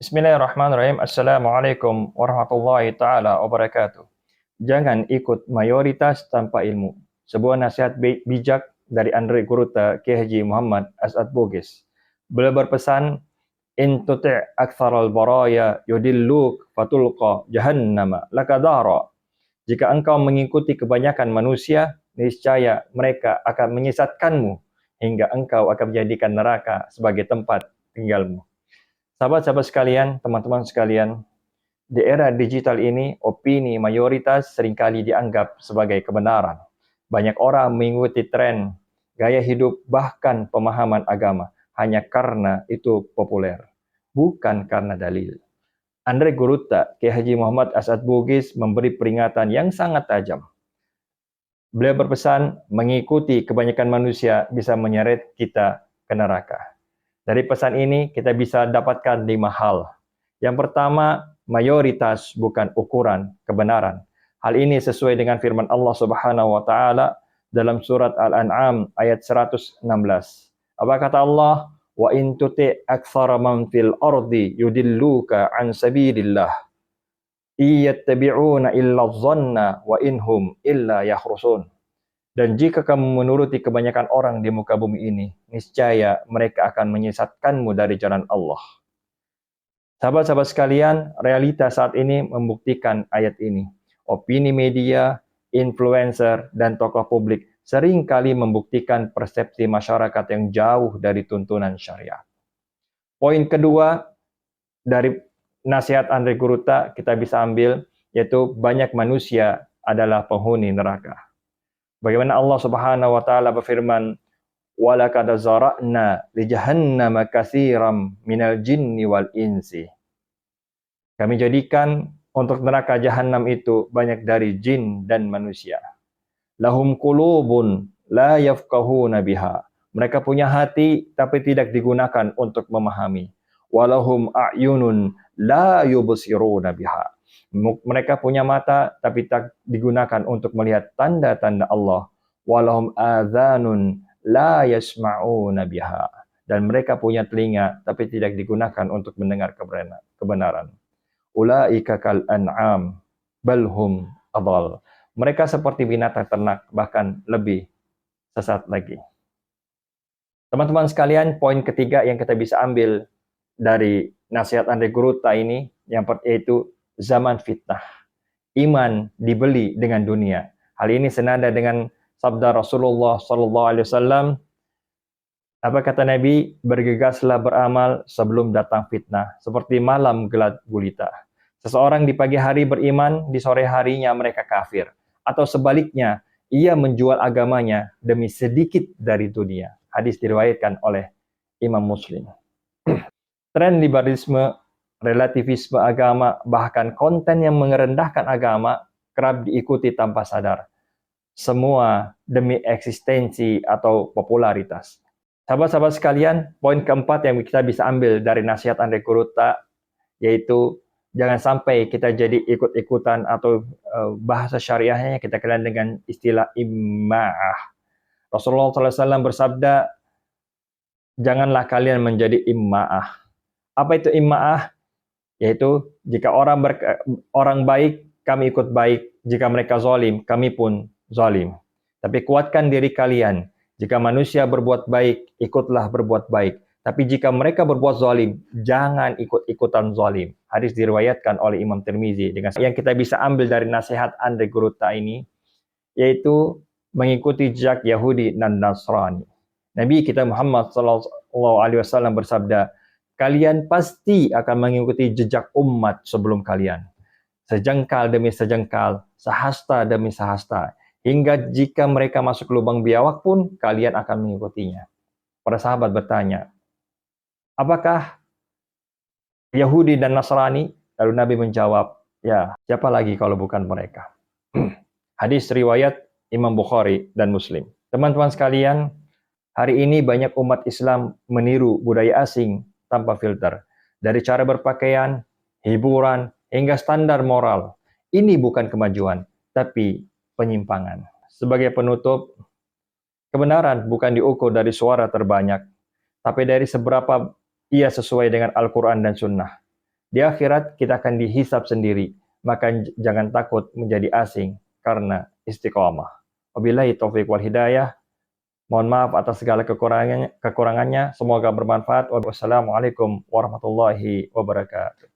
Bismillahirrahmanirrahim. Assalamualaikum warahmatullahi ta'ala wabarakatuh. Jangan ikut mayoritas tanpa ilmu. Sebuah nasihat bijak dari Andre Guruta Kiai Haji Muhammad As'ad Bugis. Beliau berpesan, In tuti' aktsaral baraya yudilluk fatulqa jahannama lakadara. Jika engkau mengikuti kebanyakan manusia, niscaya mereka akan menyesatkanmu hingga engkau akan menjadikan neraka sebagai tempat tinggalmu. Sahabat-sahabat sekalian, teman-teman sekalian, di era digital ini, opini mayoritas seringkali dianggap sebagai kebenaran. Banyak orang mengikuti tren, gaya hidup, bahkan pemahaman agama, hanya karena itu populer, bukan karena dalil. Andre Guruta, Kiai Haji Muhammad As'ad Bugis memberi peringatan yang sangat tajam. Beliau berpesan, mengikuti kebanyakan manusia bisa menyeret kita ke neraka. Dari pesan ini kita bisa dapatkan 5 hal. Yang pertama, mayoritas bukan ukuran kebenaran. Hal ini sesuai dengan firman Allah Subhanahu wa taala dalam surat Al-An'am ayat 116. Apa kata Allah? Wa in tuti' aktsara man fil ardi yudilluka an sabilillah. Iyattabi'una illa dhanna wa inhum illa yakhrusun. Dan jika kamu menuruti kebanyakan orang di muka bumi ini, niscaya mereka akan menyesatkanmu dari jalan Allah. Sahabat-sahabat sekalian, realita saat ini membuktikan ayat ini. Opini media, influencer, dan tokoh publik seringkali membuktikan persepsi masyarakat yang jauh dari tuntunan syariat. Poin kedua dari nasihat Andre Guruta kita bisa ambil, yaitu banyak manusia adalah penghuni neraka. Bagaimana Allah Subhanahu wa taala berfirman, "Walaqad zara'na li jahannama katsiran minal jinni wal insi." Kami jadikan untuk neraka jahanam itu banyak dari jin dan manusia. Lahum qulubun la yafqahuna biha. Mereka punya hati tapi tidak digunakan untuk memahami. Walahum a'yunun la yubsiruna biha. Mereka punya mata tapi tak digunakan untuk melihat tanda-tanda Allah. Walahum adhanun la yasma'una biha. Dan mereka punya telinga tapi tidak digunakan untuk mendengar kebenaran. Ulaika kal an'am bal hum adall. Mereka seperti binatang ternak, bahkan lebih sesat lagi. Teman-teman sekalian, poin ketiga yang kita bisa ambil dari nasihat Andre Guruta ini, yaitu zaman fitnah. Iman dibeli dengan dunia. Hal ini senada dengan sabda Rasulullah SAW. Apa kata Nabi? Bergegaslah beramal sebelum datang fitnah, seperti malam gelap gulita. Seseorang di pagi hari beriman, di sore harinya mereka kafir. Atau sebaliknya, ia menjual agamanya demi sedikit dari dunia. Hadis diriwayatkan oleh Imam Muslim. Tren liberalisme, relativisme agama, bahkan konten yang merendahkan agama kerap diikuti tanpa sadar. Semua demi eksistensi atau popularitas. Sahabat-sahabat sekalian, poin keempat yang kita bisa ambil dari nasihat Andre Guruta, yaitu jangan sampai kita jadi ikut-ikutan atau bahasa syariahnya kita kenal dengan istilah imma'ah. Rasulullah SAW bersabda, janganlah kalian menjadi imma'ah. Apa itu imma'ah? Yaitu jika orang baik, kami ikut baik. Jika mereka zalim, kami pun zalim. Tapi kuatkan diri kalian. Jika manusia berbuat baik, ikutlah berbuat baik. Tapi jika mereka berbuat zalim, jangan ikut-ikutan zalim. Hadis diriwayatkan oleh Imam Tirmizi. Dengan yang kita bisa ambil dari nasihat Andre Guruta ini, yaitu mengikuti jejak Yahudi dan Nasrani. Nabi kita Muhammad SAW bersabda, kalian pasti akan mengikuti jejak umat sebelum kalian. Sejengkal demi sejengkal, sehasta demi sehasta. Hingga jika mereka masuk lubang biawak pun, kalian akan mengikutinya. Para sahabat bertanya, apakah Yahudi dan Nasrani? Lalu Nabi menjawab, ya, siapa lagi kalau bukan mereka? Hadis riwayat Imam Bukhari dan Muslim. Teman-teman sekalian, hari ini banyak umat Islam meniru budaya asing tanpa filter. Dari cara berpakaian, hiburan, hingga standar moral. Ini bukan kemajuan, tapi penyimpangan. Sebagai penutup, kebenaran bukan diukur dari suara terbanyak, tapi dari seberapa ia sesuai dengan Al-Quran dan Sunnah. Di akhirat kita akan dihisab sendiri, maka jangan takut menjadi asing karena istiqomah. Wabillahi taufiq wal hidayah. Mohon maaf atas segala kekurangannya. Semoga bermanfaat. Wassalamualaikum warahmatullahi wabarakatuh.